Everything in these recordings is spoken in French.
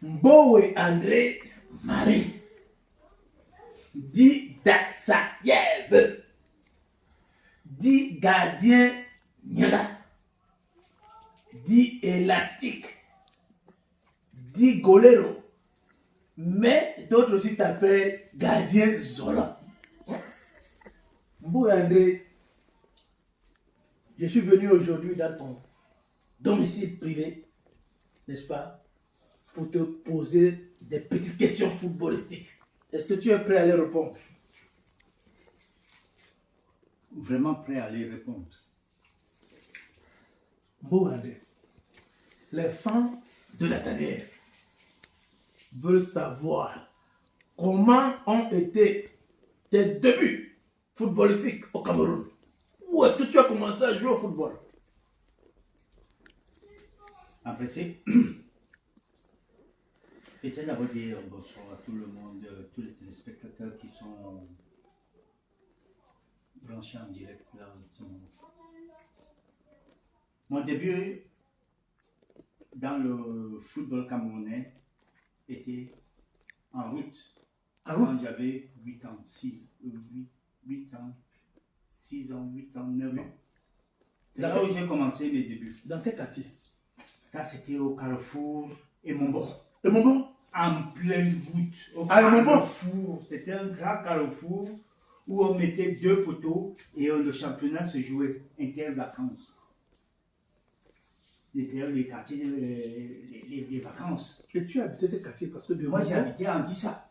Mbowe André Marie. Dit Dassayev. Dit gardien Nyaga. Dit élastique. Dit golero. Mais d'autres aussi t'appellent gardien Zola. Mbowe André, je suis venu aujourd'hui dans ton domicile privé, n'est-ce pas, pour te poser des petites questions footballistiques. Est-ce que tu es prêt à les répondre? Vraiment prêt à les répondre. Mbowe André, les fans de la tanière veulent savoir comment ont été tes débuts footballistiques au Cameroun. Où est-ce que tu as commencé à jouer au football? Apprécié. Je tiens d'abord dire bonsoir à tout le monde, tous les téléspectateurs qui sont branchés en direct là en ce moment. Mon début dans le football camerounais était en route. Quand j'avais 8 ans, 8 ans, 6 ans, 8 ans, 9 ans. C'est là où j'ai commencé mes débuts. Dans quel quartier? Ça, c'était au Carrefour et Mombo. Le Mombo? En pleine route. Au Mombo? Carrefour. C'était un grand carrefour où on mettait 2 poteaux et le championnat se jouait inter-vacances. Les quartiers, les vacances. Et tu habitais quel quartier? Parce que moi, j'habitais à Anguissa.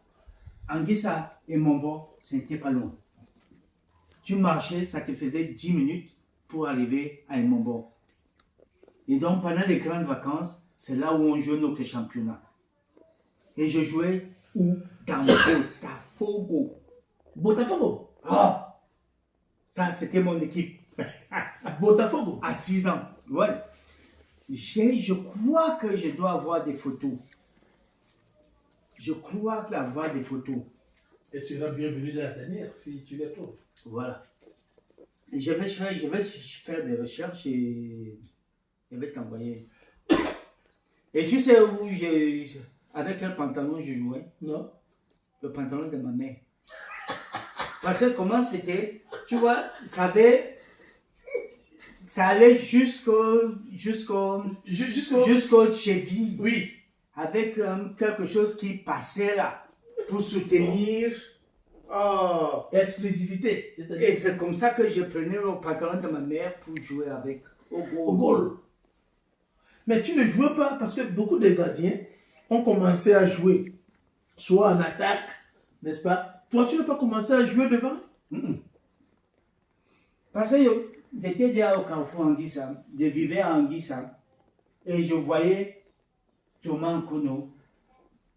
Anguissa et Mombo, c'était pas loin. Tu marchais, ça te faisait 10 minutes pour arriver à Mombo. Et donc, pendant les grandes vacances, c'est là où on jouait notre championnat. Et je jouais où? Dans Botafogo. Botafogo? Ah! Ça, c'était mon équipe. Botafogo? À 6 ans. Ouais. Je crois que je dois avoir des photos. Je crois avoir des photos. Et tu seras bienvenu dans la dernière si tu les trouves. Voilà. Et je vais faire des recherches et je vais t'envoyer. Et tu sais où avec quel pantalon je jouais? Non. Le pantalon de ma mère. Parce que comment c'était, tu vois, ça allait jusqu'au cheville. Oui. Avec quelque chose qui passait là pour soutenir. Oh, exclusivité. Et c'est comme ça que je prenais le pantalon de ma mère pour jouer avec au goal. Mais tu ne jouais pas parce que beaucoup de gardiens ont commencé à jouer, soit en attaque, n'est-ce pas? Toi, tu n'as pas commencé à jouer devant? Parce que j'étais déjà au Carrefour Anguissa, je vivais à Anguissa et je voyais Thomas Nkono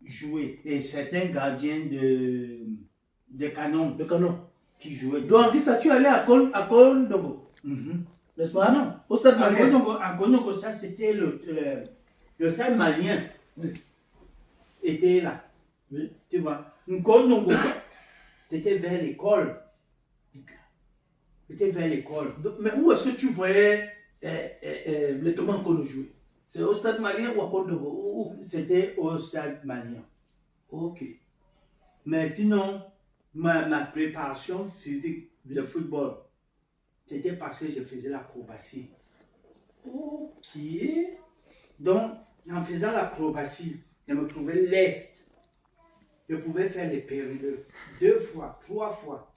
jouer. Et certains gardiens de canon. De canon. Qui jouaient. Donc, Anguissa, tu allais à Kondongo. N'est-ce pas? Non. Au stade malien. À Kondongo, ça c'était le stade malien. Oui. Était là. Oui. Tu vois. Kondongo, c'était vers l'école. C'était vers l'école. Mais où est-ce que tu voyais les Thomas Nkono jouer? C'est au stade malien ou à Kondongo? C'était au stade malien. Ok. Mais sinon, ma préparation physique de football, c'était parce que je faisais l'acrobatie. Ok. Donc, en faisant l'acrobatie, je me trouvais leste. Je pouvais faire les périlleux 2 fois, 3 fois.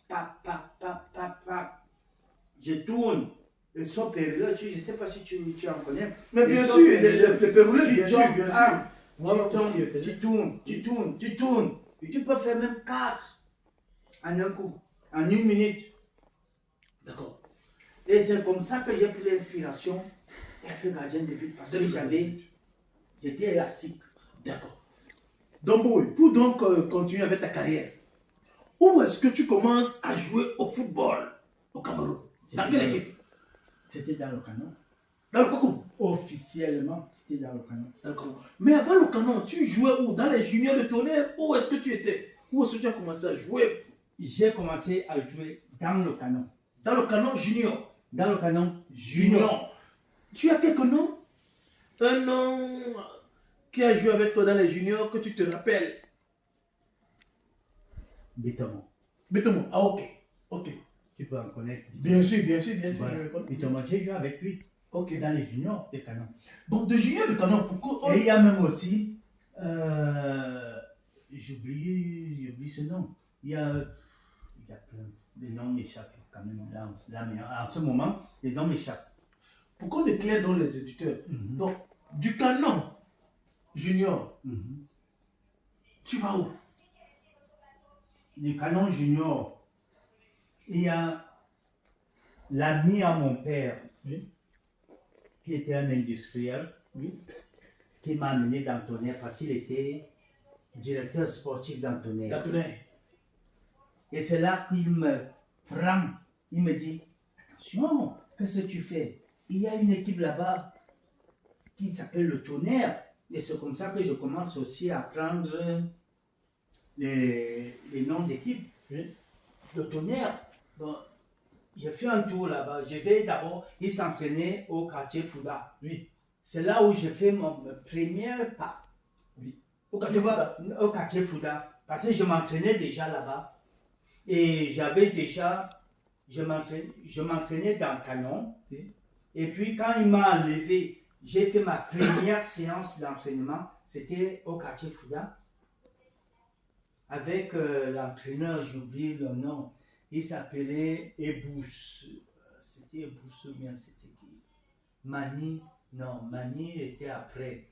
Je tourne. Et son périlleux, je ne sais pas si tu en connais. Mais bien sûr, les périlleux, bien sûr. Tu tournes. Et tu peux faire même 4 en un coup, en 1 minute. D'accord. Et c'est comme ça que j'ai pris l'inspiration d'être gardien de but parce que j'étais élastique. D'accord. Donc, oui, pour donc continuer avec ta carrière, où est-ce que tu commences à jouer au football au Cameroun? Dans quelle équipe? C'était dans le canon. Dans le Coco? Officiellement, c'était dans le canon. D'accord. Mais avant le canon, tu jouais où? Dans les juniors de Tonnerre? Où est-ce que tu étais? Où est-ce que tu as commencé à jouer? J'ai commencé à jouer dans le canon. Dans le canon junior? Dans le canon junior. Tu as quelques noms? Un nom qui a joué avec toi dans les juniors que tu te rappelles? Bétamon. Betomo. Ah, ok. Ok. Tu peux en connaître. Bien sûr, bien sûr, bien sûr. Voilà. Je le connais. Bétamon, j'ai joué avec lui Ok. dans les juniors des canons. Donc, de junior de Canon, pourquoi? Et il y a même aussi, j'oublie ce nom. Il y a plein. Les noms m'échappent quand même là, mais en ce moment, les noms m'échappent. Pourquoi on éclaire dans les éditeurs? Mhm. Donc, du Canon junior, Mhm. tu vas où? Du canon junior, il y a l'ami à mon père, Oui. qui était un industriel, Oui. qui m'a amené dans Tonnerre parce qu'il était directeur sportif dans Tonnerre. D'Antonin. Et c'est là qu'il me prend, il me dit, attention, qu'est-ce que tu fais? Il y a une équipe là-bas qui s'appelle le Tonnerre. Et c'est comme ça que je commence aussi à prendre les noms d'équipes. Oui. Le Tonnerre, bon, j'ai fait un tour là-bas. Je vais d'abord, il s'entraînait au quartier Fouda. Oui. C'est là où j'ai fait mon premier pas. Oui. Au Tu quartier vois, Fouda. au quartier Fouda. Parce que je m'entraînais déjà là-bas. Et j'avais déjà, je m'entraînais dans le canon. Oui. Et puis quand il m'a enlevé, j'ai fait ma première séance d'entraînement. C'était au quartier Fouda. Avec l'entraîneur, j'oublie le nom. Il s'appelait Ebous. C'était Ebous ou bien c'était qui? Mani. Non, Mani était après.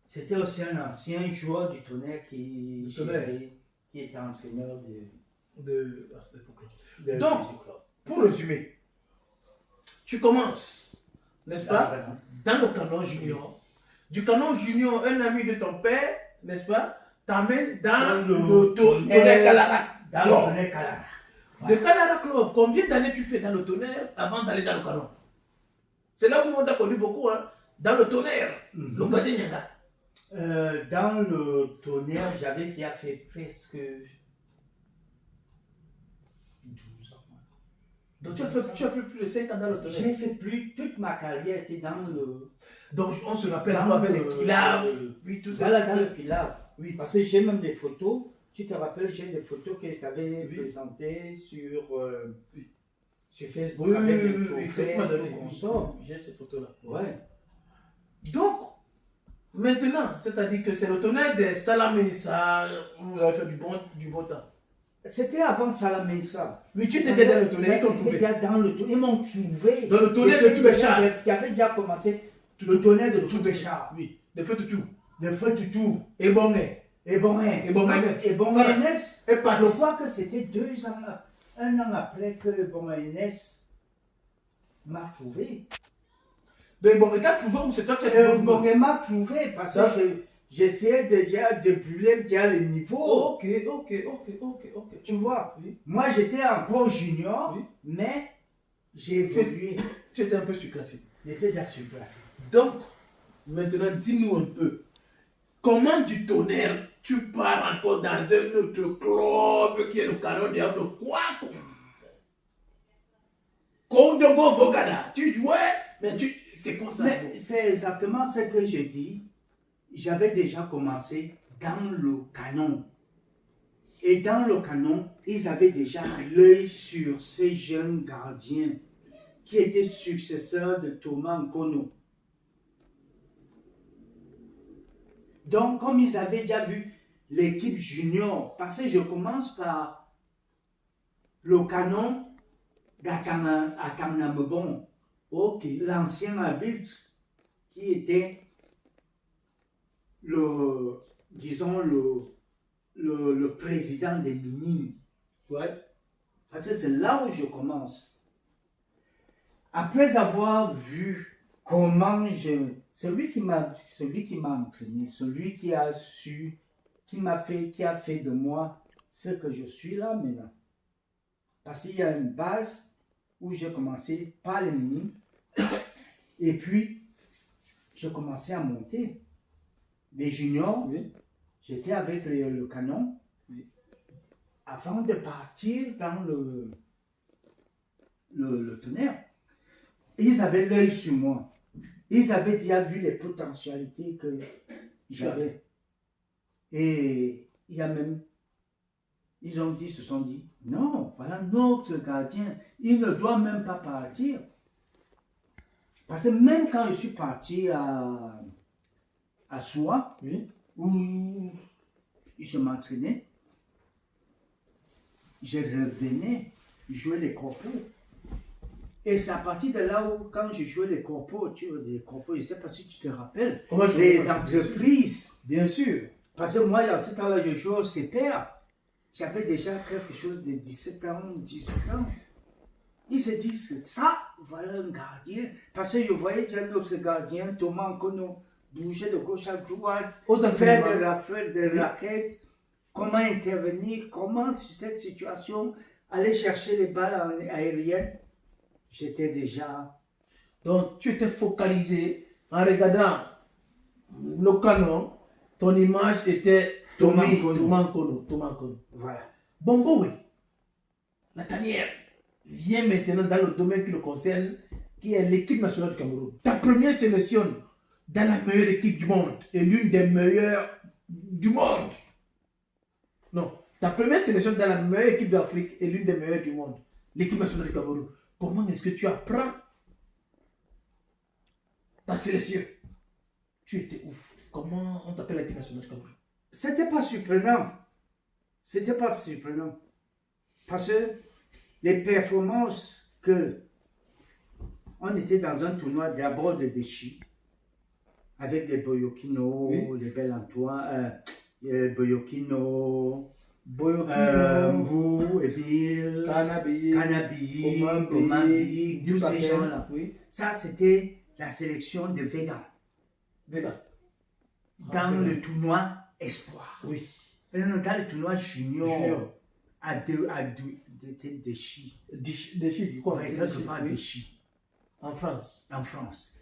C'était aussi un ancien joueur du Tonnerre qui était entraîneur À cette époque-là. Donc, du club. pour résumer, tu commences, n'est-ce pas, Vraiment. dans le canon junior. Du canon junior, un ami de ton père, n'est-ce pas, t'amène dans le Tonnerre Calara. Dans le Tonnerre Calara. De Calara Club, combien d'années tu fais dans le Tonnerre avant d'aller dans le canon? C'est là où on t'a connu beaucoup, hein, dans le Tonnerre, le quartier Nyanga. Dans le Tonnerre, j'avais déjà fait presque 12 ans. Donc tu as fait plus de 5 ans dans le Tonnerre. J'ai fait plus, toute ma carrière était dans le... Donc on se rappelle Dans un peu avec les le- Kilav, oui, tout ça. Voilà, dans le Pilav. Oui. Parce que j'ai même des photos. Tu te rappelles, j'ai des photos que je t'avais Oui. présentées sur, Oui. sur Facebook Oui, avec oui, des oui, trophées, oui, tout qu'on sort. j'ai ces photos-là. Ouais. Donc, maintenant, c'est-à-dire que c'est le Tonnerre des Salamessa, vous avez fait du bon temps. C'était avant Salamessa. Oui, tu étais dans le Tonnerre, ils t'ont C'était trouvé. déjà dans le Tonnerre. Ils m'ont trouvé. Dans le Tonnerre de Toubéchar. Qui avait déjà commencé le Tonnerre de Toubéchar. Oui, de feu tout. Le feu Toutou. Et Bonnet. Et bon, Et bon Ernest. Et bon Voilà. Ernest. Et parti. Je crois que c'était 2 ans, 1 an après que bon Ernest m'a trouvé. Donc, bon, mais t'as trouvé ou c'est toi qui as trouvé? Bon, il m'a trouvé parce Ça. que j'essayais déjà de brûler déjà le niveau. Ok. Tu vois, Oui. moi j'étais encore junior, Oui. mais j'ai évolué. Tu étais un peu surclassé. J'étais déjà surclassé. Donc, maintenant, dis-nous un peu, comment du Tonnerre, tu pars encore dans un autre club qui est le Canon de quoi? Kondogo Vogada, tu jouais, mais c'est quoi ça? Mais c'est exactement ce que je dis. J'avais déjà commencé dans le canon. Et dans le canon, ils avaient déjà l'œil sur ces jeunes gardiens qui étaient successeurs de Thomas Nkono. Donc, comme ils avaient déjà vu l'équipe junior, parce que je commence par le canon d'Akamnamebon, Ok. l'ancien arbitre qui était le président des minimes. Ouais. Parce que c'est là où je commence. Après avoir vu comment celui qui m'a entraîné, celui qui a fait de moi ce que je suis là maintenant. Parce qu'il y a une base où j'ai commencé par les minimes et puis je commençais à monter. Les juniors, Oui. j'étais avec le canon. Oui. Avant de partir dans le Tonnerre, ils avaient l'œil sur moi. Ils avaient déjà vu les potentialités J'avais. Et il y a même, ils se sont dit, non, voilà notre gardien, il ne doit même pas partir. Parce que même quand je suis parti à Soie, Oui. où je m'entraînais, je revenais jouer les corpos. Et c'est à partir de là où, quand je jouais les corpos, je ne sais pas si tu te rappelles, les entreprises. Bien sûr. Parce que moi, à ce temps-là, je jouais au CPR. J'avais déjà quelque chose de 17 ans, 18 ans. Ils se disent, ça, voilà un gardien. Parce que je voyais qu'il y a un autre gardien, Thomas Nkono, bouger de gauche à droite, faire des raquettes, comment intervenir, comment sur cette situation, aller chercher les balles aériennes. J'étais déjà... Donc, tu étais focalisé en regardant le canon, ton image était Thomas Nkono. Voilà. Bongo, oui. La tanière vient maintenant dans le domaine qui le concerne, qui est l'équipe nationale du Cameroun. Ta première sélection dans la meilleure équipe du monde et l'une des meilleures du monde. Non, ta première sélection dans la meilleure équipe d'Afrique et l'une des meilleures du monde, l'équipe nationale du Cameroun. Comment est-ce que tu apprends ta sélection? Tu étais ouf. Comment on t'appelle l'équipe nationale du Cameroun? C'était pas surprenant. C'était pas surprenant. Parce que les performances que on était dans un tournoi d'abord de déchis avec les Boyokino, oui. Les Bel-Antoine, Boyokino, Boyokino, Mbou, Ebil, Kanabi, Omabi, tous ces gens-là. Oui. Ça, c'était la sélection de Vega. Dans le tournoi Espoir. Oui. Dans le tournoi Junior. À Déchis. Déchis, quoi? Déchis. En France. En France.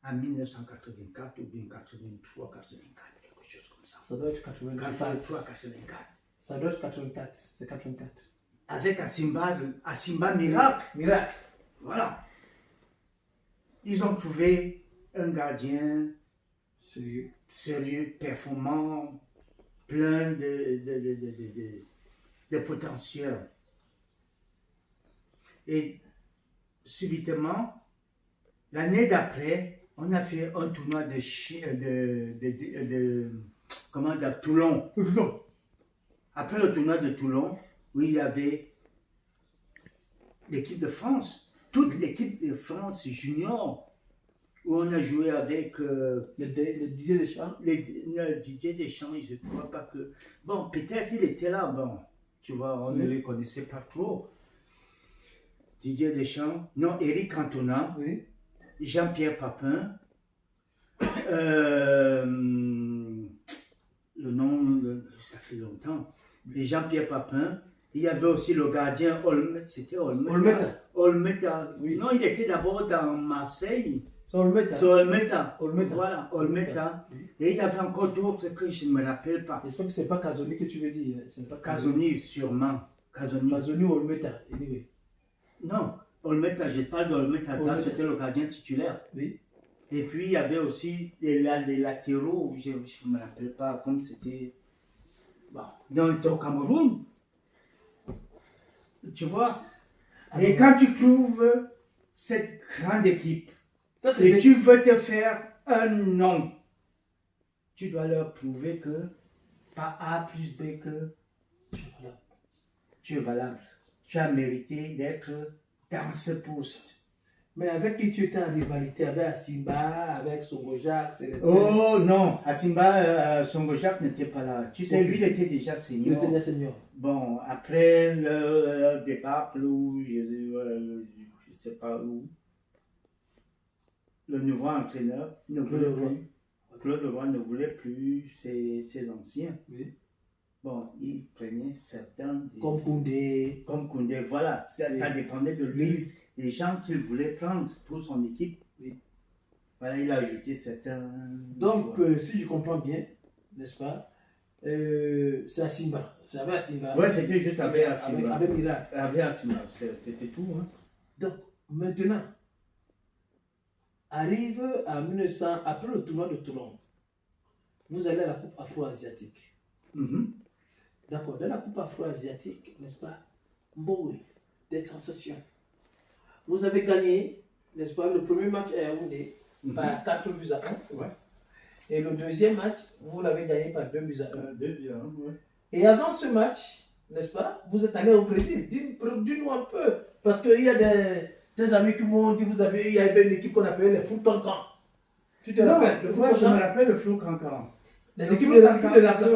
En 1984 ou bien 83, 84, quelque chose comme ça. Ça doit être 84. 83, 84. Ça doit être 84. C'est 84. Avec Asimba Miracle. Miracle. Voilà. Ils ont trouvé un gardien sérieux, performant, plein de potentiel. Et subitement, l'année d'après, on a fait un tournoi de Toulon. Après le tournoi de Toulon, où il y avait l'équipe de France, toute l'équipe de France junior, où on a joué avec le Didier Deschamps. Le Didier Deschamps, je ne crois pas que... Bon, peut-être qu'il était là, bon, tu vois, on ne les connaissait pas trop. Didier Deschamps, non, Eric Cantona, oui. Jean-Pierre Papin, le nom, ça fait longtemps, et Jean-Pierre Papin. Il y avait aussi le gardien Olmeta, c'était Olmeta. Oui. Non, il était d'abord dans Marseille. C'est Olmeta. Voilà, Olmeta. Oui. Et il y avait encore d'autres que je ne me rappelle pas. J'espère que ce n'est pas Kazoni que tu veux dire. Kazoni, sûrement. Kazoni ou Olmeta, anyway. Non, Olmeta, je parle d'Olmeta, c'était le gardien titulaire. Oui. Et puis il y avait aussi les latéraux, je ne me rappelle pas comme c'était. Bon, donc au Cameroun. Tu vois. Et quand tu trouves cette grande équipe, et tu veux te faire un nom, tu dois leur prouver que par A plus B que tu es valable. Tu as mérité d'être dans ce poste. Mais avec qui tu étais en rivalité? Avec Asimba, avec Songojak, Célestin? Oh non, Asimba, Songojak n'était pas là. Tu sais, lui, il était déjà senior. Il était déjà senior. Bon, après le départ, où je ne sais pas où, le nouveau entraîneur ne voulait plus. Claude Leroy ne voulait plus ses anciens. Oui. Bon, il prenait certains. Comme Koundé. Voilà, ça dépendait de lui. Oui. Les gens qu'il voulait prendre pour son équipe. Oui. Voilà, il a ajouté certains. Donc, si je comprends bien, n'est-ce pas, c'est Asimba. C'est avec Asimba. Oui, c'était juste avec Asimba. Avec Miracle. Avec Asimba, c'était tout. Hein. Donc, maintenant, arrive à 1900, après le tournoi de Toulon, vous allez à la Coupe Afro-Asiatique. Mhm. D'accord, dans la Coupe Afro-Asiatique, n'est-ce pas? Bon, oui, des sensations. Vous avez gagné, n'est-ce pas, le premier match à Yaoundé par 4 buts à 1. Ouais. Et le deuxième match, vous l'avez gagné par 2 buts à 1. 2 buts à 1, ouais. Et avant ce match, n'est-ce pas, vous êtes allé au Brésil. Dis-nous un peu. Parce qu'il y a des amis qui m'ont dit, il y avait une équipe qu'on appelait les Foutonkan. Tu te rappelles? Le Moi, je me Foutonkan. rappelle le Flou Cancan. Les équipes de la Le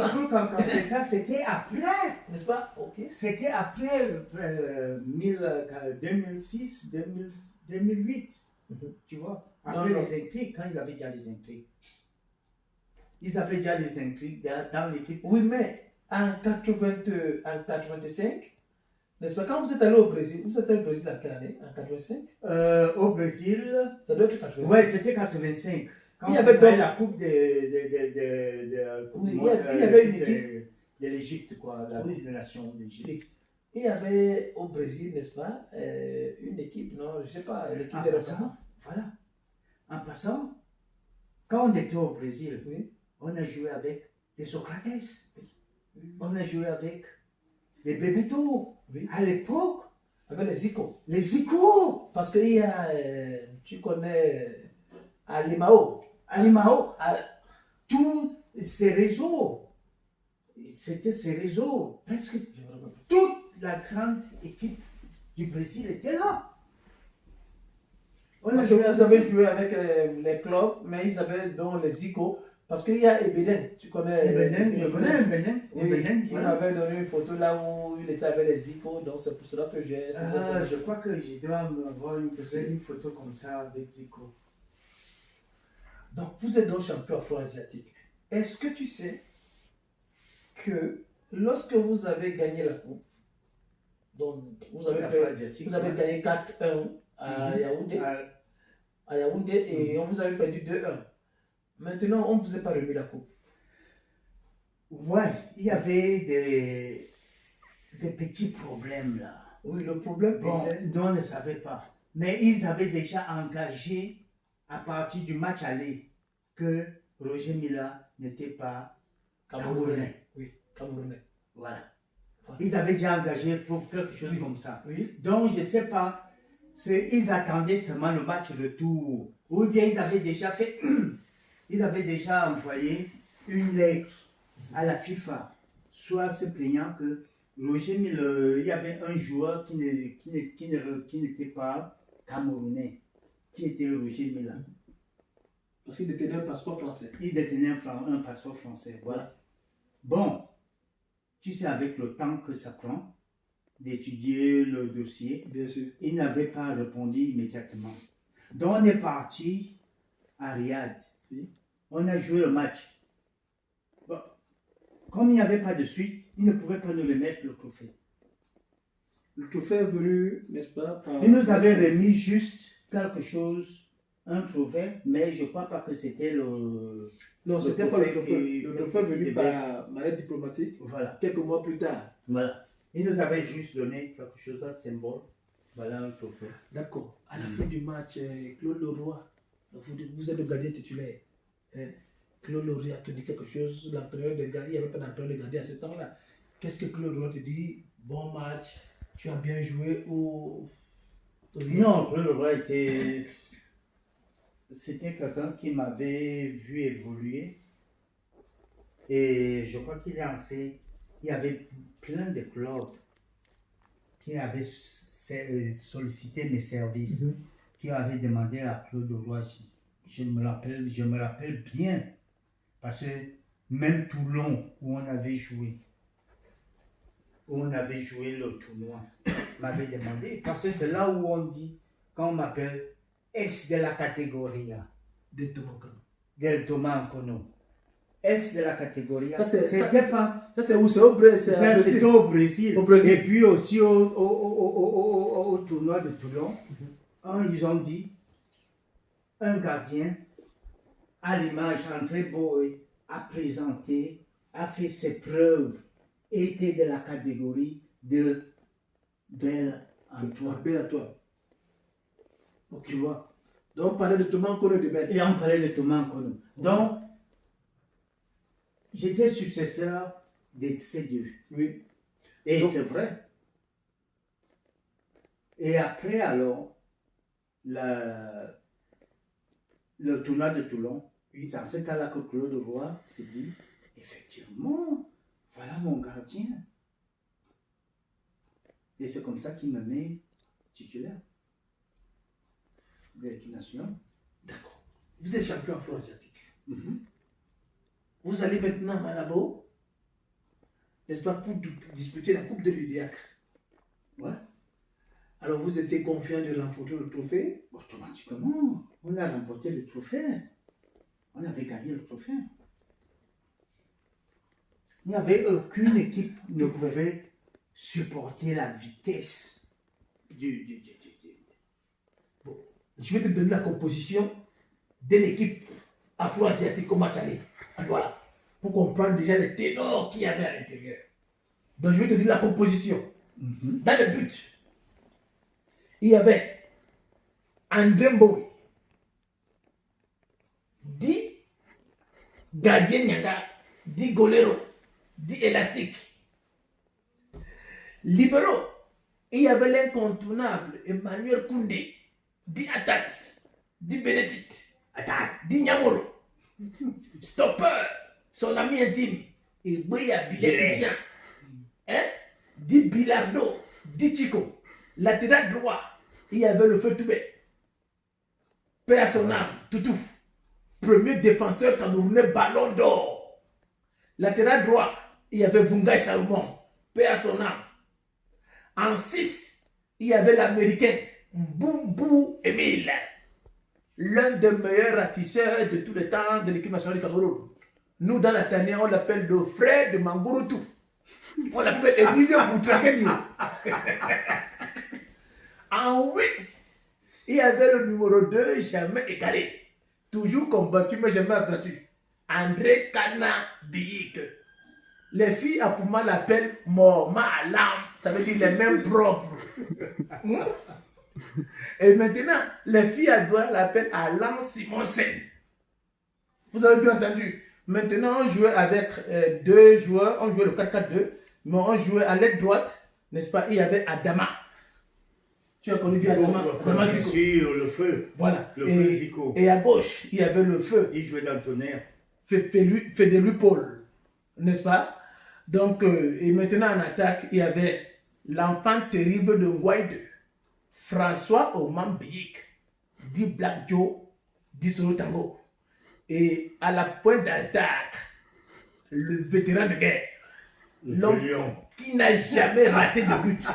Flou Cancan, c'était après. N'est-ce pas? Ok. C'était après 2006, 2008. Tu vois? Après Non. les intrigues, quand ils avaient déjà les intrigues. Ils avaient déjà les intrigues dans l'équipe. Oui, mais en 85, n'est-ce pas? Quand vous êtes allé au Brésil, vous êtes allé au Brésil à quelle année? En 85? Au Brésil. Ça doit être 85. Oui, c'était 85. Quand Il y avait donc la coupe Oui, il y avait une équipe de l'Égypte, quoi, la Coupe des Nations d'Égypte. Il y avait au Brésil, n'est-ce pas, une équipe, non, je ne sais pas, l'équipe En des passant, voilà. En passant, quand on était au Brésil, Oui. on a joué avec les Socrates. On a joué avec les Bebeto. Oui. À l'époque, Avec les Zico. les Zico, Parce qu'il y a, tu connais, Alimao. Animao, À- tous ces réseaux. C'était ces réseaux. Presque je me rappelle. toute la grande équipe du Brésil était là. On a Parce que joué vous avez joué avec les clubs, mais ils avaient donc les Zico. Parce qu'il y a Ebenen, tu connais. Ebenen, je connais Ebenen. Oui, Ebenen, qui voilà. m'avait donné une photo là où il était avec les Zico, donc c'est pour cela que j'ai. Je crois que je dois avoir une photo comme ça avec Zico. Donc, vous êtes donc champion afro-asiatique. Est-ce que tu sais que lorsque vous avez gagné la coupe, donc vous avez Afro-asiatique, vous avez ouais. gagné 4-1 à Yaoundé, Ah, et on vous avait perdu 2-1. Maintenant, on ne vous a pas remis la coupe. ouais, il y avait des petits problèmes là. Oui, le problème Bon, était. nous on ne savait pas. Mais ils avaient déjà engagé à partir du match aller que Roger Mila n'était pas Camerounais. Oui, Camerounais. Voilà. Ils avaient déjà engagé pour quelque chose comme ça. Oui. Donc, je ne sais pas, ils attendaient seulement le match retour. Ou bien ils avaient déjà fait, ils avaient déjà envoyé une lettre à la FIFA, soit se plaignant que Roger Mila, il y avait un joueur qui n'était pas camerounais, qui était Roger Mila. Parce qu'il détenait un passeport français. Il détenait un passeport français. Voilà. Bon, tu sais, avec le temps que ça prend d'étudier le dossier, Bien sûr. il n'avait pas répondu immédiatement. Donc, on est parti à Riyad. Oui. On a joué le match. Bon, comme il n'y avait pas de suite, il ne pouvait pas nous remettre le trophée. Le trophée est venu, n'est-ce pas, par... Il nous avait remis juste quelque chose, un trophée, mais je ne crois pas que c'était le... Non, ce n'était pas le trophée. Le trophée est venu et par manière diplomatique Voilà. quelques mois plus tard. Voilà. Il nous avait juste donné quelque chose de symbole. Voilà un trophée. D'accord. À la fin du match, Claude Leroy, vous êtes le gardien titulaire. Claude Leroy a te dit quelque chose, l'entraîneur de gardien, il n'y avait pas d'entraîneur de gardien à ce temps-là. Qu'est-ce que Claude Leroy te dit? Bon match, tu as bien joué ou... Non, Claude Leroy c'était quelqu'un qui m'avait vu évoluer. Et je crois qu'il est entré. Il y avait plein de clubs qui avaient sollicité mes services, qui avaient demandé à Claude Leroy. Je me rappelle bien, parce que même Toulon, où on avait joué le tournoi, m'avait demandé, parce que c'est là où on dit, quand on m'appelle, est de la catégorie Del Tomancano. del Tomancano. Est de la catégorie. Ça, C'était pas. Ça, c'est où? C'est au Brésil. C'était au Brésil. Au Brésil. Et puis aussi au tournoi de Toulon, ils ont dit un gardien, à l'image, André Boé, a présenté, a fait ses preuves, était de la catégorie de Bel Antoine. Bel Antoine. Ok. Tu vois? Donc, on parlait de Tomancano de Bel. Et on parlait de Tomancano. Donc, J'étais successeur de ces deux. Oui. Et Donc- c'est vrai. Et après, alors, le tournoi de Toulon, c'est en ce cas-là que Claude Roy s'est dit, effectivement, voilà mon gardien. Et c'est comme ça qu'il me met titulaire de l'équipe nationale. D'accord. Vous êtes champion afro-asiatique. Mhm. Vous allez maintenant à Malabo, n'est-ce pas, pour disputer la Coupe de l'UDIAC. Ouais. Alors vous étiez confiant de remporter le trophée. Automatiquement, on a remporté le trophée. On avait gagné le trophée. Il n'y avait aucune équipe qui ne pouvait supporter la vitesse du. Bon, je vais te donner la composition de l'équipe afro-asiatique au match aller. Voilà. Pour comprendre déjà les ténors qu'il y avait à l'intérieur. Donc je vais te dire la composition. Dans le but, il y avait André Mboui, dit gardien Nyanga, dit Golero, dit élastique. Libéraux, il y avait l'incontournable Emmanuel Koundé, dit Atat, dit Bénédicte, dit Nyamoro. Stopper, son ami intime, Igboya Biléticien, hein? Dit Bilardo, dit Chico. Latéral droit, il y avait le feu Toubé. Père à son âme, Toutou. Premier défenseur camerounais ballon d'or. Latéral droit, il y avait Vungai Salomon, Père à son âme. En 6, il y avait l'américain Mboumou Emile, l'un des meilleurs ratisseurs de tous les temps de l'équipe nationale du Cameroun. Nous, dans la tanière, on l'appelle le frère de Mangurutu. On l'appelle Emilio Boutrakenio. En 8, il y avait le numéro 2, jamais égalé. Toujours combattu, mais jamais abattu. André Kana Biik. Les filles à Pouma l'appellent Morma Lam. Ça veut dire les mêmes propres. Et maintenant, les filles à Douala l'appellent Alan Simonsen. Vous avez bien entendu. Maintenant, on jouait avec deux joueurs. On jouait le 4-4-2. Mais on jouait à l'aile droite. N'est-ce pas? Il y avait Adama. Tu as connu bien Adama? Adama Zico. Sur le feu. Voilà. Le feu Zico. Et à gauche, il y avait le feu. Il jouait dans le tonnerre. Fédéru Paul. N'est-ce pas? Donc, et maintenant en attaque, il y avait l'enfant terrible de Ngouaïde, François Oman Biik, dit Black Joe, dit Solo Tango. Et à la pointe d'attaque, le vétéran de guerre, l'homme qui n'a jamais raté de but,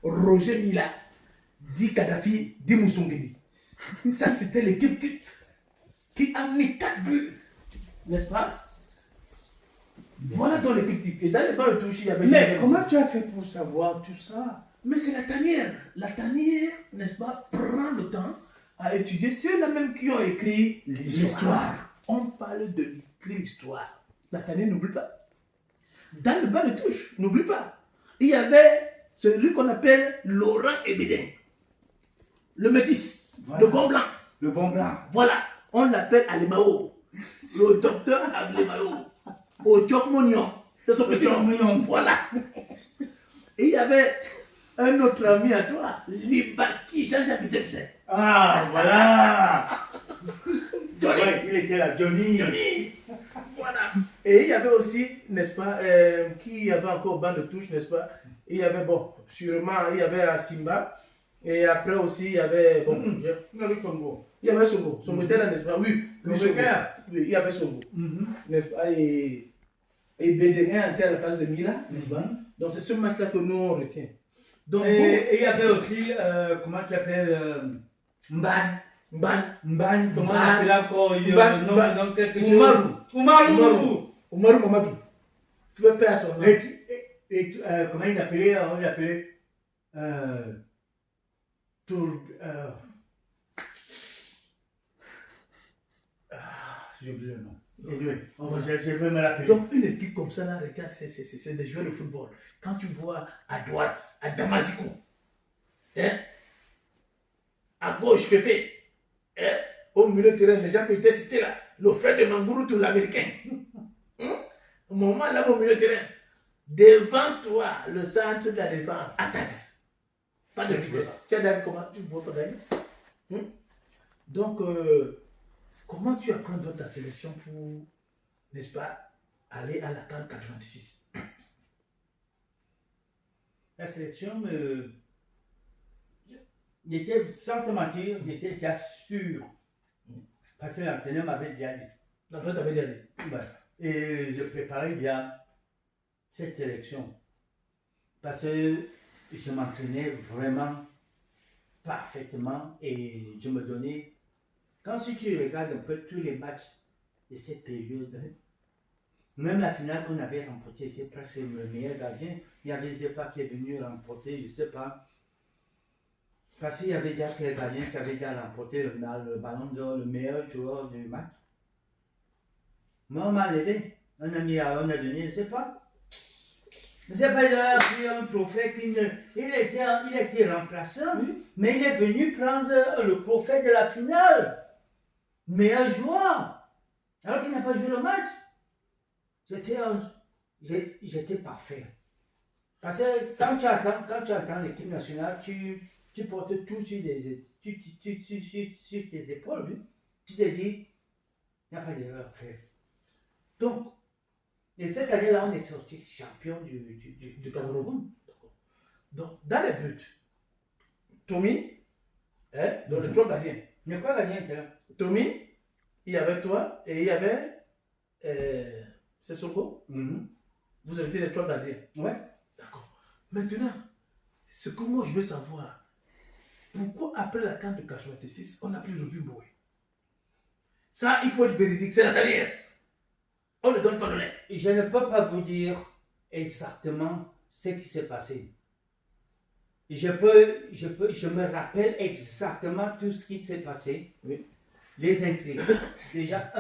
Roger Mila, dit Kadhafi, dit Moussongeli. Ça, c'était l'équipe type qui a mis 4 buts, n'est-ce pas? Voilà dans l'équipe type. Et dans les balles de touche, il y avait... Mais comment tu as fait pour savoir tout ça? Mais c'est la tanière. La tanière, n'est-ce pas, prend le temps à étudier. C'est eux-là même qui ont écrit l'histoire. On parle de écrire l'histoire. La tanière n'oublie pas. Dans le bas de touche, n'oublie pas. Il y avait celui qu'on appelle Laurent Ebedin. Le métis. Voilà. Le bon blanc. Le bon blanc. Voilà. On l'appelle Alemao. Le docteur Alemao. Au Chok Mognon. C'est son petit nom. Voilà. Et il y avait un autre ami à toi, Libaski, Jean-Jacques Bizekse. Ah, voilà. Johnny. Ouais, il était là, Johnny. Johnny. Voilà. Et il y avait aussi, n'est-ce pas, qui y avait encore au banc de touche, n'est-ce pas? Il y avait, bon, sûrement, il y avait Simba. Et après aussi, il y avait, bon, il y avait Songo. Il y avait Songo. Songo était là, n'est-ce pas? Oui, oui, Songo. Oui, il y avait Songo. N'est-ce pas? Et Bédérin était à la place de Mila, n'est-ce pas? Donc c'est ce match-là que nous on retient. Donc, Et il y avait aussi, comment tu appelles, Mban. Mban, Comment on appelle encore non, quelque chose. Oumarou Mamadou. Fais paix à son nom. Et comment il appelait, on l'appelait, j'ai oublié le nom. Je vais me rappeler. Donc une équipe comme ça, là, regarde, c'est des joueurs de football. Quand tu vois à droite, à Damasiko, hein? À gauche, Fefe, hein? Au milieu de terrain, les gens qui étaient cités là, le frère de Mangurutu, l'américain. Hein? au moment là, au milieu de terrain, devant toi, le centre de la défense, attaque. Pas de vitesse. Tu as d'avis comment tu vois pas gagner? Donc, comment tu apprends dans ta sélection pour, n'est-ce pas, aller à la CAN 86? La sélection, j'étais, sans te mentir, j'étais déjà sûr. Parce que l'entraîneur m'avait déjà dit. L'entraîneur t'avait déjà dit. Ouais. Et je préparais bien cette sélection. Parce que je m'entraînais vraiment parfaitement et je me donnais. Quand si tu regardes un peu tous les matchs de cette période, même la finale qu'on avait remportée, c'était presque le meilleur gardien. Il y avait Zepa qui est venu remporter, je ne sais pas. Parce qu'il y avait déjà quel gardien qui avait déjà remporté le ballon d'or, le meilleur joueur du match. Moi, on m'a levé. On a donné, je ne sais pas. Je ne sais pas, il a pris un trophée il était remplaçant, mais il est venu prendre le trophée de la finale. Meilleur joueur. Alors qu'il n'a pas joué le match. J'étais parfait. Parce que quand tu attends l'équipe nationale, tu portes tout sur tes épaules. Tu te dis, il n'y a pas d'erreur à faire. Donc, et cette année-là, on est sorti champion du Cameroun. Donc, dans les buts, Tommy, dans les trois gardiens. Mais quoi gardien était là? Tommy, il y avait toi et il y avait Sessoko. Vous avez été les trois gardiens. Ouais. D'accord. Maintenant, ce que moi je veux savoir, pourquoi après la CAN de 86, on n'a plus revu Mboué? Ça, il faut être véridique, c'est la dernière. On ne donne pas le lait. Je ne peux pas vous dire exactement ce qui s'est passé. Je me rappelle exactement tout ce qui s'est passé. Oui. Les intrigues. Déjà,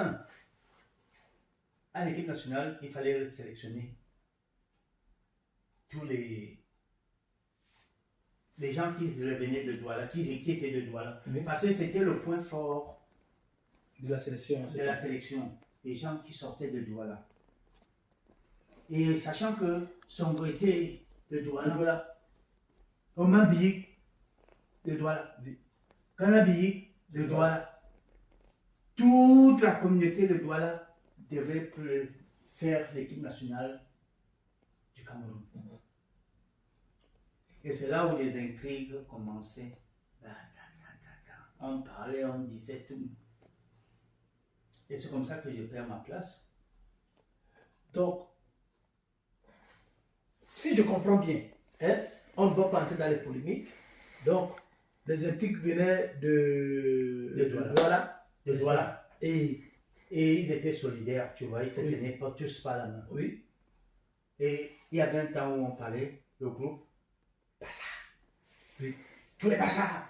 à l'équipe nationale, il fallait sélectionner tous les gens qui revenaient de Douala, qui étaient de Douala. Oui. Parce que c'était le point fort De la sélection. de la sélection. Les gens qui sortaient de Douala. Et sachant que Songo était de Douala, Voilà. Omabi de Douala, Kanabi de Douala, toute la communauté de Douala devait faire l'équipe nationale du Cameroun. Et c'est là où les intrigues commençaient. On parlait, on disait tout. Et c'est comme ça que je perds ma place. Donc, si je comprends bien, on ne va pas entrer dans les polémiques. Donc, les intrigues venaient de Douala. De Douala. Et ils étaient solidaires, tu vois, ils se tenaient pas tous par la main. oui. Et il y avait un temps où on parlait, le groupe, Bassa. Oui. Tous les Bassa.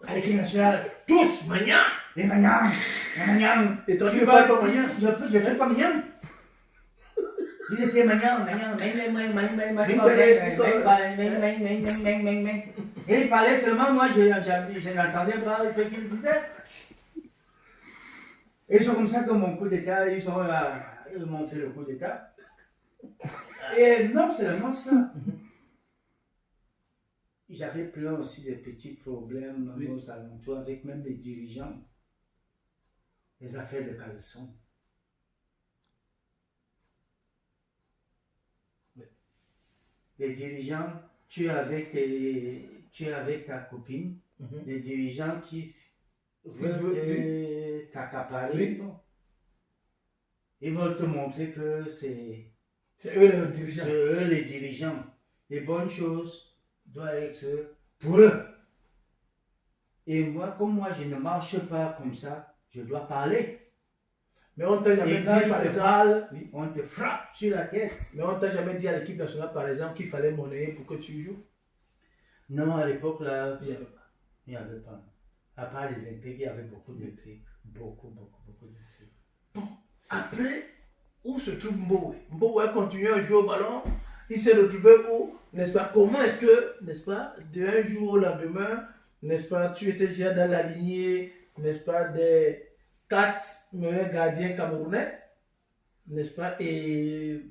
À l'équipe nationale, tous, Magnan. les Magnans, les Magnans. Et toi, tu parles pas Magnan? Je ne suis pas Magnan. Ils étaient Magnans. Et ils parlaient seulement, moi je n'entendais pas ce qu'ils disaient. Et c'est comme ça que mon coup d'état, ils m'ont fait le coup d'état. Et non seulement ça, j'avais plein aussi de petits problèmes aux alentours avec même les dirigeants, les affaires de caleçon. Les dirigeants, tu es avec ta copine, les dirigeants qui veulent t'accaparer, ils veulent te montrer que c'est eux les dirigeants. Les bonnes choses doivent être pour eux. Et moi, comme moi, je ne marche pas comme ça, je dois parler. Mais on t'a jamais dit, par exemple, on te frappe sur la tête. Mais on t'a jamais dit à l'équipe nationale, par exemple, qu'il fallait monnayer pour que tu joues? Non, à l'époque, là, Il n'y avait pas. Il n'y avait pas. À part les intrigues, il y avait beaucoup d'intrigues. Beaucoup d'intrigues. Bon, après, où se trouve Mboué? Mboué a continué à jouer au ballon. Il s'est retrouvé où? N'est-ce pas? Comment est-ce que, n'est-ce pas, d'un jour au lendemain, n'est-ce pas, tu étais déjà dans la lignée, n'est-ce pas, des 4 meilleurs gardiens camerounais, N'est-ce pas? Et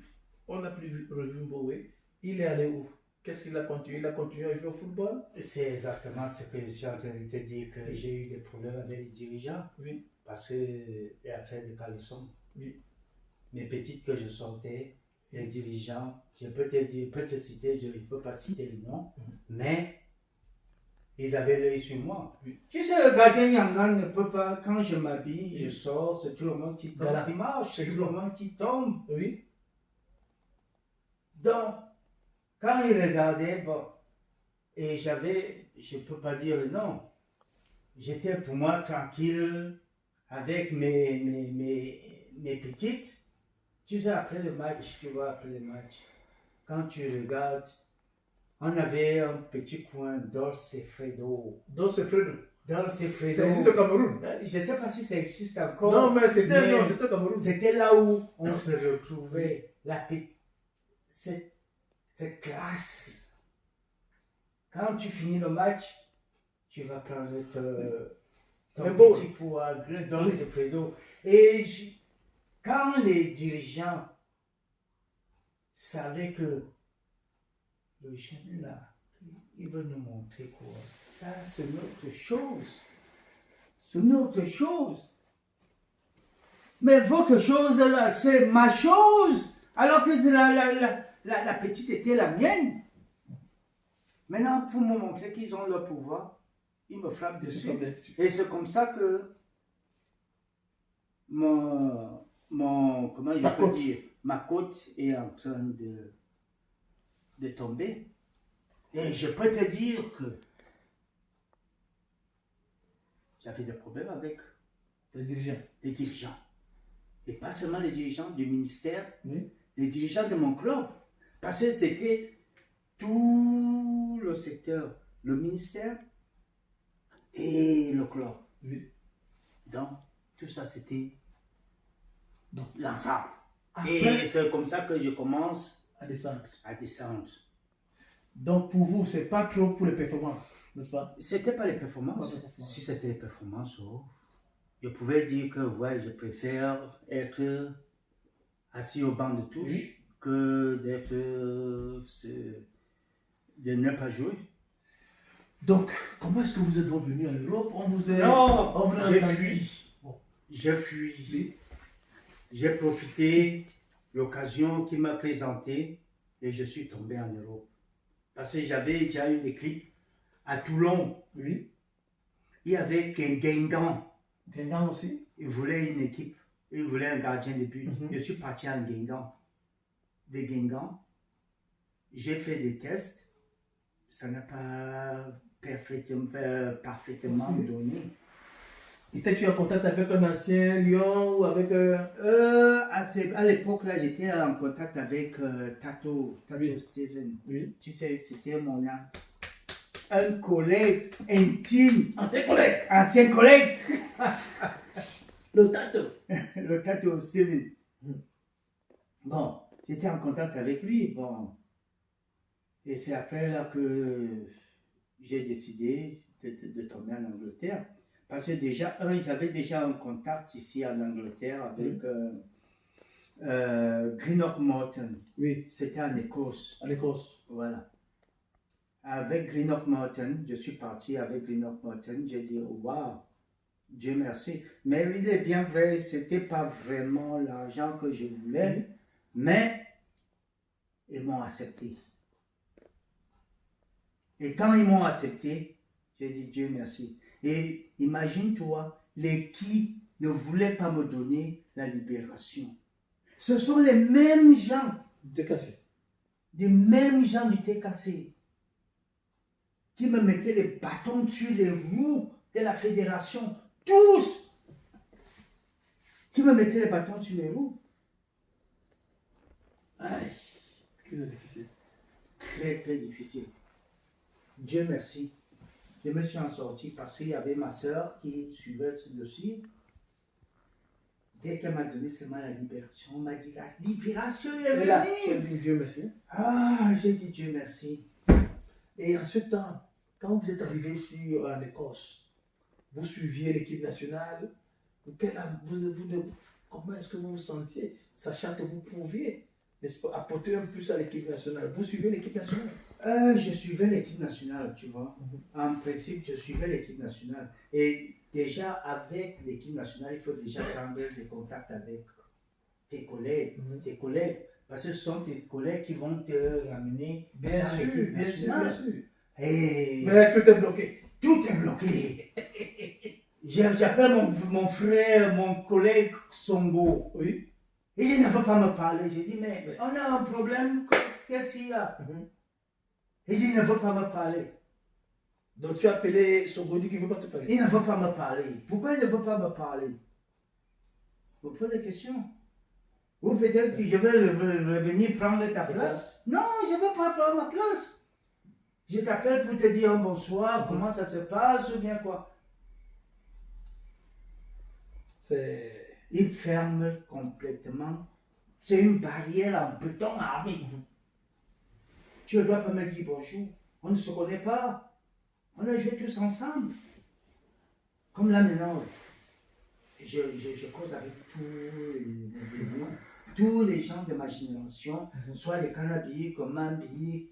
on n'a plus revu Mbowe. Il est allé où? Qu'est-ce qu'il a continué? Il a continué à jouer au football? C'est exactement ce que je suis en train de te dire, que j'ai eu des problèmes avec les dirigeants. Oui. Parce que les affaires de caleçon. Oui. Mes petites que je sortais, les dirigeants, je peux te dire, je peux te citer, je ne peux pas citer le nom, mais ils avaient l'œil sur moi. Oui. Tu sais, le gardien Yangan ne peut pas, quand je m'habille, je sors, c'est tout le monde qui tombe, Voilà. qui marche, c'est tout le monde qui tombe. Oui. Donc, quand ils regardaient, bon, et j'avais, je ne peux pas dire le nom, j'étais pour moi tranquille avec mes petites. Tu sais, après le match, tu vois, après le match, quand tu regardes, on avait un petit coin d'Orcefredo. D'Orcefredo. D'Orcefredo. Ça existe au Cameroun. Je ne sais pas si ça existe encore. Non, mais c'était au Cameroun. C'était là où on se retrouvait. Cette classe. Quand tu finis le match, tu vas prendre ton petit poids d'Orcefredo. Et quand les dirigeants savaient que le jeune là, il veut nous montrer quoi, ça c'est notre chose. C'est notre chose. Mais votre chose là, c'est ma chose. Alors que la petite était la mienne. Maintenant, pour me montrer qu'ils ont le pouvoir, ils me frappent dessus. Et c'est comme ça que comment je peux dire, ma côte est en train de tomber. Et je peux te dire que j'avais des problèmes avec les dirigeants. Et pas seulement les dirigeants du ministère, oui. Les dirigeants de mon club. Parce que c'était tout le secteur, le ministère et le club. Oui. Donc, tout ça, c'était l'ensemble. Et c'est comme ça que je commence à descendre. Donc, pour vous, c'est pas trop pour les performances, n'est-ce pas? C'était pas les performances. Si c'était les performances, je pouvais dire que ouais, je préfère être assis au banc de touche que de ne pas jouer. Donc, comment est-ce que vous êtes revenu en Europe? On vous a... Non, j'ai fui. J'ai fui. Oui. J'ai profité de l'occasion qui m'a présenté et je suis tombé en Europe. Parce que j'avais déjà eu des clips à Toulon. Oui. Il y avait Guingamp. Guingamp aussi? Il voulait une équipe. Il voulait un gardien de but. Je suis parti en Guingamp. De Guingamp. J'ai fait des tests. Ça n'a pas parfaitement donné. Étais-tu en contact avec un ancien Lyon ou avec... à l'époque, là, j'étais en contact avec Tato Steven. Oui. Tu sais, c'était un collègue intime. Ancien collègue. Le Tato. Le Tato Steven. Bon, j'étais en contact avec lui. Bon. Et c'est après là que j'ai décidé de tomber en Angleterre. Parce que déjà, j'avais déjà un contact ici en Angleterre avec Greenock Morton. Oui. C'était en Écosse. En Écosse. Voilà. Avec Greenock Morton, je suis parti avec Greenock Morton. J'ai dit, waouh, Dieu merci. Mais il est bien vrai, ce n'était pas vraiment l'argent que je voulais, mais ils m'ont accepté. Et quand ils m'ont accepté, j'ai dit Dieu merci. Et imagine-toi, les qui ne voulaient pas me donner la libération. Ce sont les mêmes gens. TKC. Les mêmes gens du TKC. Qui me mettaient les bâtons sur les roues de la fédération. Tous. Qui me mettaient les bâtons sur les roues. Aïe. C'est difficile. Très, très difficile. Dieu merci. Je me suis en sorti parce qu'il y avait ma soeur qui suivait ce dossier. Dès qu'elle m'a donné seulement la libération, on m'a dit la libération est venue. Là, tu as dit Dieu merci. Ah, j'ai dit Dieu merci. Et en ce temps, quand vous êtes arrivé en Écosse, vous suiviez l'équipe nationale. comment est-ce que vous vous sentiez, sachant que vous pouviez, n'est-ce pas, apporter un plus à l'équipe nationale? Vous suivez l'équipe nationale? Je suivais l'équipe nationale, tu vois. En principe, je suivais l'équipe nationale. Et déjà, avec l'équipe nationale, il faut déjà prendre des contacts avec tes collègues. Tes collègues. Parce que ce sont tes collègues qui vont te ramener Bien dans sûr, l'équipe bien sûr, nationale. bien sûr. Et Mais tout est bloqué. tout est bloqué. J'appelle mon frère, mon collègue Songo. Oui. Et il ne veut pas me parler. J'ai dit, mais on a un problème, qu'est-ce qu'il y a? Et il ne veut pas me parler. Donc tu as appelé Sogodi qui ne veut pas te parler. Il ne veut pas me parler. Pourquoi il ne veut pas me parler? Vous posez des questions. Ou peut-être que je vais revenir prendre ta place. Non, je ne veux pas prendre ma place. Je t'appelle pour te dire bonsoir, comment ça se passe ou bien quoi. Il ferme complètement. C'est une barrière en béton armé. Tu ne dois pas me dire bonjour. On ne se connaît pas. On a joué tous ensemble. Comme là maintenant, je cause avec tous les gens de ma génération, soit les Canabies, comme Mambi,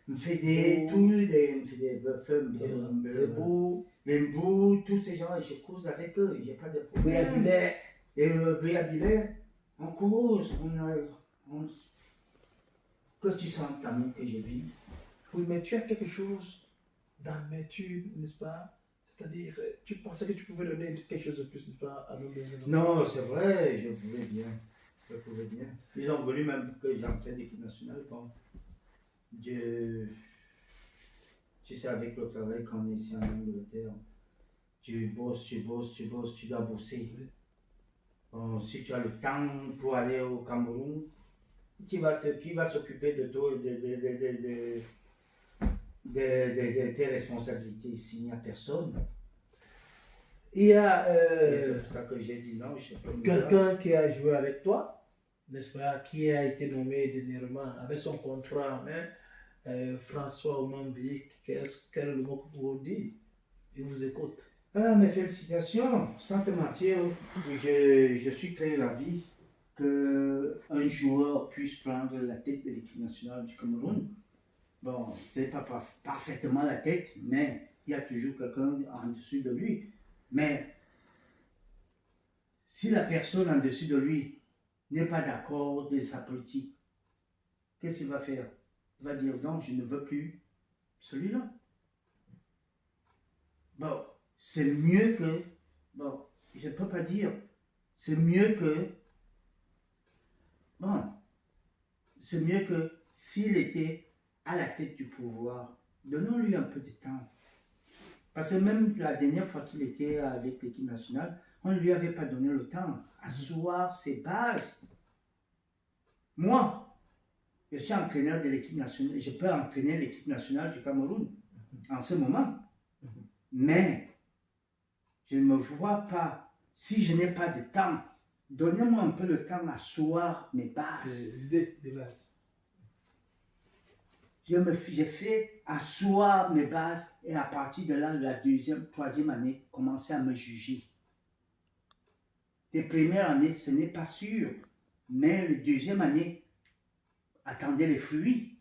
Mfede, tous les Mbou, tous ces gens, je cause avec eux, il n'y a pas de problème. Et Béabilé, on cause, que tu sens quand que je vis. Oui, mais tu as quelque chose d'amertume, n'est-ce pas? C'est-à-dire, tu pensais que tu pouvais donner quelque chose de plus, n'est-ce pas, à nos besoins? Non, c'est vrai, je pouvais bien. Je pouvais bien. Ils ont voulu même que j'entraîne l'équipe nationale. Bon, tu sais, avec le travail qu'on est ici en Angleterre, tu bosses, tu dois bosser. Bon, si tu as le temps pour aller au Cameroun, qui va s'occuper de toi, de tes responsabilités ici? Il n'y a personne. Il y a c'est pour ça que j'ai dit non, je sais pas. Quelqu'un qui a joué avec toi, n'est-ce pas, qui a été nommé dernièrement avec son contrat en main, François Omambi. Quel est le mot que vous dites? Il vous écoute. Ah, mes félicitations, sans te mentir, je suis très ravi qu'un joueur puisse prendre la tête de l'équipe nationale du Cameroun. Bon, c'est pas parfaitement la tête, mais il y a toujours quelqu'un en dessous de lui. Mais si la personne en dessous de lui n'est pas d'accord de sa politique, qu'est-ce qu'il va faire? Il va dire non, je ne veux plus celui-là. Bon, c'est mieux que, bon, je ne peux pas dire, c'est mieux que, bon, c'est mieux que s'il était à la tête du pouvoir, donnons-lui un peu de temps. Parce que même la dernière fois qu'il était avec l'équipe nationale, on ne lui avait pas donné le temps d'asseoir ses bases. Moi, je suis entraîneur de l'équipe nationale, je peux entraîner l'équipe nationale du Cameroun en ce moment. Mais je ne me vois pas, si je n'ai pas de temps, donnez-moi un peu le temps d'asseoir mes bases. Des idées de base. J'ai fait asseoir mes bases et à partir de là, la deuxième, troisième année, commencer à me juger. Les premières années, ce n'est pas sûr, mais la deuxième année, attendez les fruits.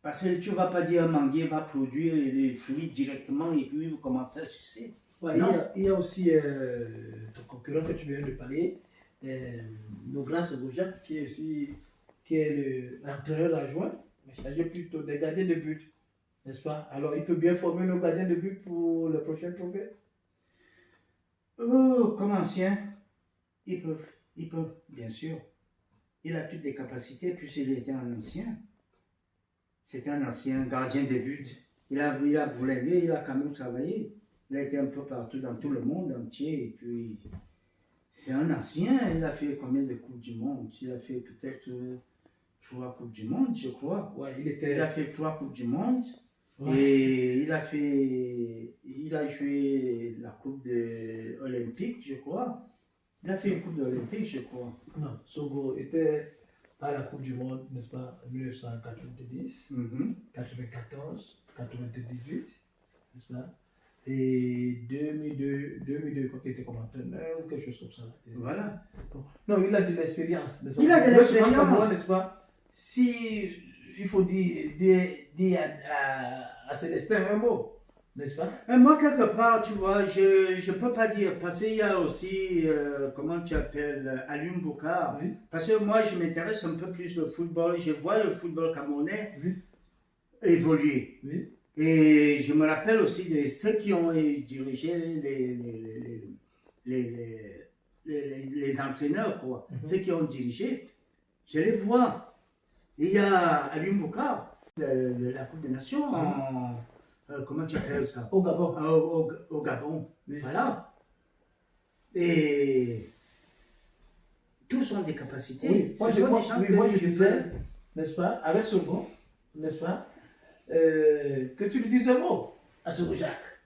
Parce que tu ne vas pas dire un manguier va produire les fruits directement et puis vous commencez à sucer. Ouais, il y a aussi ton concurrent que tu viens de parler, le grand Segoujak, qui est l'entraîneur adjoint, mais chargé plutôt des gardiens de but, n'est-ce pas? Alors il peut bien former nos gardiens de but pour le prochain trophée? Oh, comme ancien, il peut, bien sûr. Il a toutes les capacités puisqu'il était un ancien. C'était un ancien gardien de but. Il a boulingé, il a quand même travaillé. Il a été un peu partout dans tout le monde entier. Et puis, c'est un ancien. Il a fait combien de Coupes du Monde? Il a fait peut-être 3 Coupes du Monde, je crois. Ouais, il a fait 3 Coupes du Monde. Ouais. Et il a joué la Coupe olympique, je crois. Il a fait une Coupe olympique, je crois. Non, Sogo était à la Coupe du Monde, n'est-ce pas, en 1990, 94, 98, n'est-ce pas? Et 2002, je crois qu'il était comme entraîneur ou quelque chose comme ça. Voilà. Bon. Non, il a de l'expérience. n'est-ce pas? Il a de Moi, je pense l'expérience. savoir, n'est-ce pas? Si il faut dire à Célestin un mot, n'est-ce pas? Et moi, quelque part, tu vois, je ne peux pas dire, parce qu'il y a aussi, comment tu appelles, Alioune Boukar. Oui. Parce que moi, je m'intéresse un peu plus au football. Je vois le football camerounais Oui. évoluer. Oui. Et je me rappelle aussi de ceux qui ont dirigé les entraîneurs, quoi. Ceux qui ont dirigé, je les vois. Et il y a Alioune Boukar, de la Coupe des Nations, comment tu appelles ça? Au Gabon. Au Gabon. Oui. Voilà. Et tous ont des capacités. Oui. Ce Moi, sont des gens que je disais, n'est-ce pas, avec Sogo, n'est-ce pas, que tu lui dises un mot à Sogo Jacques.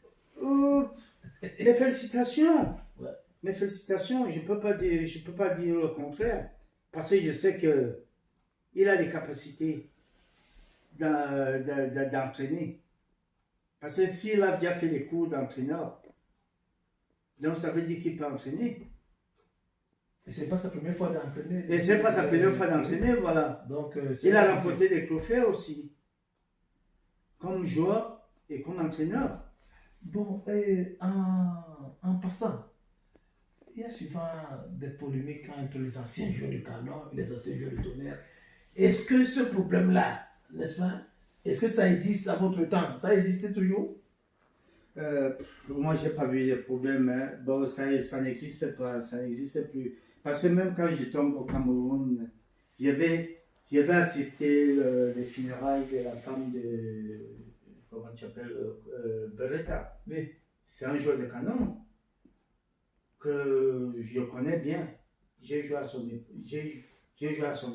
Mes félicitations. Ouais. Mes félicitations. Je peux pas dire le contraire. Parce que je sais que il a les capacités d'entraîner. Parce que s'il a déjà fait les cours d'entraîneur, donc ça veut dire qu'il peut entraîner. Et c'est pas sa première fois d'entraîner. Et c'est pas sa première fois d'entraîner, voilà. Donc, Il a remporté des trophées aussi. Comme joueur et comme entraîneur. Bon, et en passant, il y a souvent des polémiques entre les anciens joueurs du Canon et les anciens joueurs du Tonnerre. Est-ce que ce problème-là, n'est-ce pas, est-ce que ça existe à votre temps? Ça existait toujours? Moi, j'ai pas vu de problème. Hein. Bon, ça n'existe pas, ça n'existe plus. Parce que même quand je tombe au Cameroun, j'avais assisté les funérailles de la femme de, comment tu appelles, Beretta. Oui. C'est un joueur de canon que je connais bien. J'ai joué à son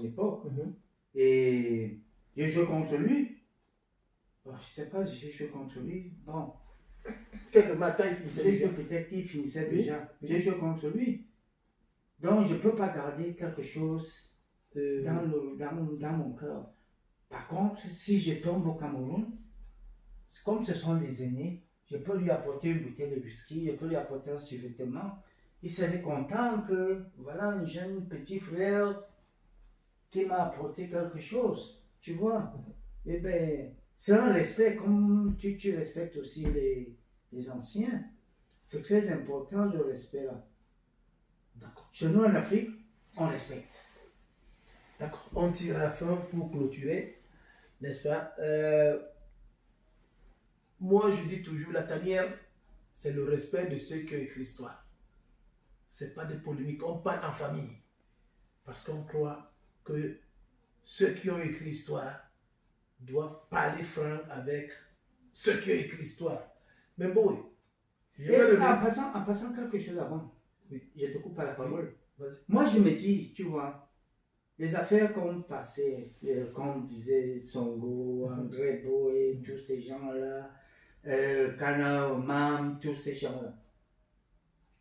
époque et j'ai joué contre lui. Bon, je sais pas si j'ai joué contre lui. Bon. Quelques matins, il finissait J'ai déjà. joué peut-être qu'il finissait Oui. déjà. Oui. J'ai joué contre lui. Donc, je ne peux pas garder quelque chose dans mon cœur. Par contre, si je tombe au Cameroun, comme ce sont des aînés, je peux lui apporter une bouteille de whisky, je peux lui apporter un survêtement. Il serait content que, voilà, un jeune petit frère qui m'a apporté quelque chose. Tu vois? Eh bien, c'est un respect, comme tu respectes aussi les anciens. C'est très important le respect là. D'accord. Chez nous en Afrique, on respecte. D'accord. On tire à la fin pour clôturer, n'est-ce pas? Moi, je dis toujours, la tanière, c'est le respect de ceux qui ont écrit l'histoire. Ce n'est pas des polémiques, on parle en famille. Parce qu'on croit que ceux qui ont écrit l'histoire doivent parler franc avec ceux qui ont écrit l'histoire. Mais bon, oui. En passant quelque chose avant, oui. Je te coupe pas la parole. Vas-y. Moi, je me dis, tu vois, les affaires qu'on passait, comme disait Songo, André Bo et tous ces gens-là, Kana, Mam, tous ces gens-là,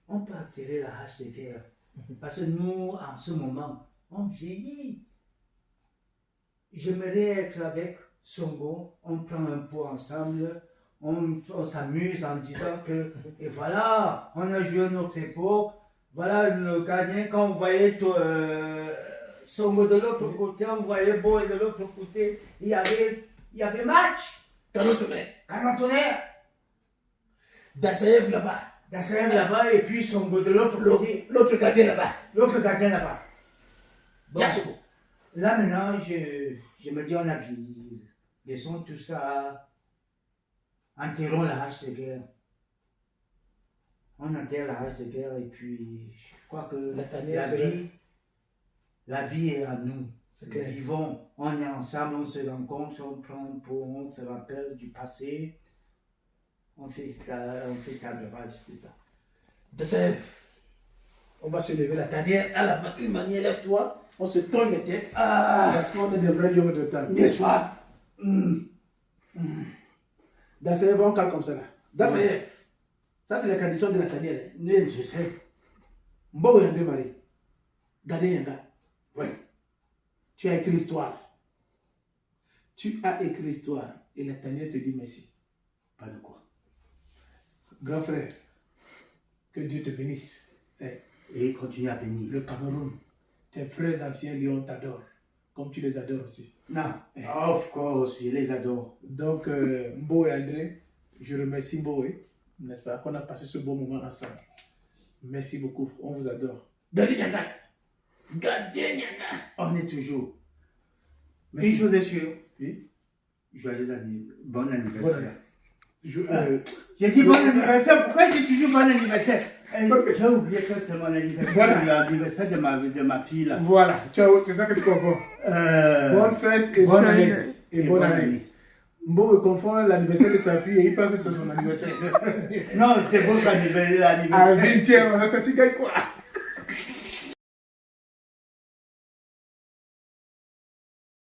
on peut attirer la hache de guerre. Parce que nous, en ce moment, on vieillit. J'aimerais être avec Songo, on prend un pot ensemble, on s'amuse en disant que, et voilà, on a joué notre époque, voilà le gagnant, quand on voyait Songo de l'autre côté, on voyait Bo de l'autre côté, il y avait match. Canon Tonnerre. Canon Tonnerre. Dassaev là-bas. Dassaev là-bas, et puis Songo de l'autre côté. L'autre gardien là-bas. L'autre gardien là-bas. Bon. Là maintenant, je me dis, on a vieilli. Laissons tout ça. Enterrons la hache de guerre. On enterre la hache de guerre et puis je crois que la vie est à nous. Nous vivons, on est ensemble, on se rencontre, on prend un pot, on se rappelle du passé. On fait table rase, c'est ça. Dassaev, on va se lever la tanière à une manière, lève-toi, on se cogne les têtes. Parce qu'on est des vrais lions de temps. N'est-ce pas? Dassaev, on calme comme ça là. Dassaev, ça c'est la tradition de la tanière. Je sais. Mbogo Yandé Marie, Gardien Yanga. Oui. Tu as écrit l'histoire. Tu as écrit l'histoire et la tanière te dit merci. Pas de quoi. Grand frère, que Dieu te bénisse. Et continue à bénir. Le Cameroun, tes frères anciens lions t'adorent, comme tu les adores aussi. Non, of course, je les adore. Donc, Mbo et André, je remercie Mbo, n'est-ce pas, qu'on a passé ce beau moment ensemble. Merci beaucoup, on vous adore. Gadi Nyanga. Gadi Nyanga. On est toujours. Merci. Une chose est sûre. Oui. Joyeux anniversaire. Bon anniversaire. Bon anniversaire. J'ai dit bon anniversaire. Pourquoi j'ai toujours bon anniversaire? J'ai oublié que c'est mon anniversaire. Voilà. L'anniversaire de ma fille là. Voilà, c'est ça que tu comprends. Bonne fête et bonne année. fête Et bonne année. Mbo confond l'anniversaire de sa fille et il pense que c'est son anniversaire. Non, c'est votre anniversaire. Ah, 20e, on a senti quoi?